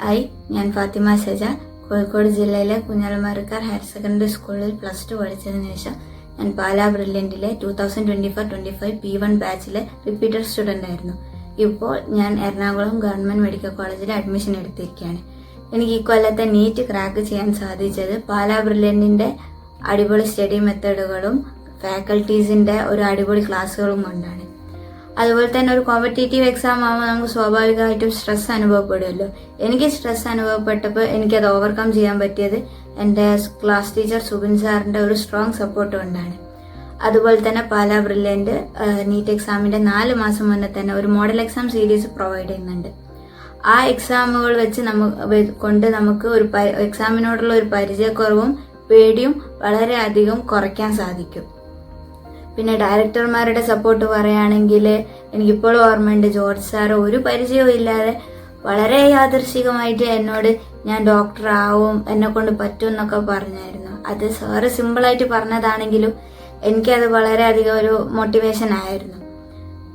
Hi, ഞാൻ ഫാത്തിമ സജ. കോഴിക്കോട് ജില്ലയിലെ കുഞ്ഞാലമരക്കാർ higher secondary സ്കൂളിൽ +2 പഠിച്ചതിന് ശേഷം ഞാൻ പാലാ ബ്രില്യൻറ്റിലെ 2024-25 P1 ബാച്ചിലെ റിപ്പീറ്റർ സ്റ്റുഡൻ്റ് ആയിരുന്നു. ഇപ്പോൾ ഞാൻ എറണാകുളം ഗവൺമെൻറ് മെഡിക്കൽ കോളേജിൽ അഡ്മിഷൻ എടുത്തിരിക്കുകയാണ്. എനിക്ക് ഈ കൊല്ലത്തെ നീറ്റ് ക്രാക്ക് ചെയ്യാൻ സാധിച്ചത് പാലാ ബ്രില്യൻറ്റിൻ്റെ അടിപൊളി സ്റ്റഡി മെത്തേഡുകളും ഫാക്കൽറ്റീസിൻ്റെ ഒരു അടിപൊളി ക്ലാസ്സുകളും കൊണ്ടാണ്. അതുപോലെ തന്നെ ഒരു കോമ്പറ്റേറ്റീവ് എക്സാം ആകുമ്പോൾ നമുക്ക് സ്വാഭാവികമായിട്ടും സ്ട്രെസ് അനുഭവപ്പെടുമല്ലോ. എനിക്ക് സ്ട്രെസ് അനുഭവപ്പെട്ടപ്പോൾ എനിക്കത് ഓവർകം ചെയ്യാൻ പറ്റിയത് എൻ്റെ ക്ലാസ് ടീച്ചർ സുബിൻ സാറിൻ്റെ ഒരു സ്ട്രോങ് സപ്പോർട്ട് കൊണ്ടാണ്. അതുപോലെ തന്നെ പാലാ ബ്രില്യൻറ്റ് നീറ്റ് എക്സാമിൻ്റെ 4 മാസം മുന്നേ തന്നെ ഒരു മോഡൽ എക്സാം സീരീസ് പ്രൊവൈഡ് ചെയ്യുന്നുണ്ട്. ആ എക്സാമുകൾ വെച്ച് നമുക്ക് ഒരു എക്സാമിനോടുള്ള ഒരു പരിചയക്കുറവും പേടിയും വളരെയധികം കുറയ്ക്കാൻ സാധിക്കും. പിന്നെ ഡയറക്ടർമാരുടെ സപ്പോർട്ട് പറയുകയാണെങ്കിൽ എനിക്കിപ്പോഴും ഓർമ്മയുണ്ട്, ജോർജ് സാർ ഒരു പരിചയവും ഇല്ലാതെ വളരെ യാദൃശികമായിട്ട് എന്നോട് ഞാൻ ഡോക്ടർ ആവും, എന്നെ കൊണ്ട് പറ്റും എന്നൊക്കെ പറഞ്ഞായിരുന്നു. അത് സാറ് സിമ്പിളായിട്ട് പറഞ്ഞതാണെങ്കിലും എനിക്കത് വളരെയധികം ഒരു മോട്ടിവേഷൻ ആയിരുന്നു.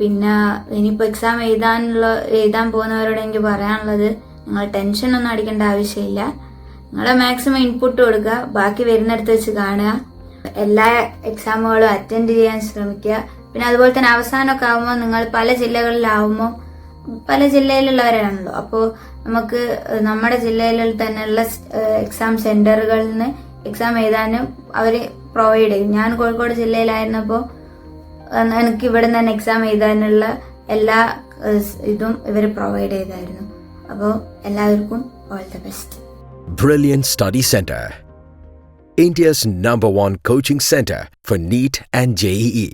പിന്നെ ഇനിയിപ്പോൾ എക്സാം എഴുതാൻ പോകുന്നവരോട് എനിക്ക് പറയാനുള്ളത്, നിങ്ങൾ ടെൻഷനൊന്നും അടിക്കേണ്ട ആവശ്യമില്ല. നിങ്ങളെ മാക്സിമം ഇൻപുട്ട് കൊടുക്കുക, ബാക്കി വരുന്നിടത്ത് വെച്ച് കാണുക. എല്ലാ എക്സാമുകളും അറ്റൻഡ് ചെയ്യാൻ ശ്രമിക്കുക. പിന്നെ അതുപോലെ തന്നെ അവസാനമൊക്കെ ആകുമ്പോൾ നിങ്ങൾ പല ജില്ലയിലുള്ളവരാണല്ലോ, അപ്പോൾ നമുക്ക് നമ്മുടെ ജില്ലയിൽ തന്നെയുള്ള എക്സാം സെന്ററുകളിൽ നിന്ന് എക്സാം എഴുതാനും അവർ പ്രൊവൈഡ് ചെയ്യും. ഞാൻ കോഴിക്കോട് ജില്ലയിലായിരുന്നപ്പോൾ എനിക്ക് ഇവിടെ നിന്ന് തന്നെ എക്സാം എഴുതാനുള്ള എല്ലാ ഇതും ഇവർ പ്രൊവൈഡ് ചെയ്തായിരുന്നു. അപ്പോൾ എല്ലാവർക്കും all the best. Brilliant Study Center, India's #1 coaching center for NEET and JEE.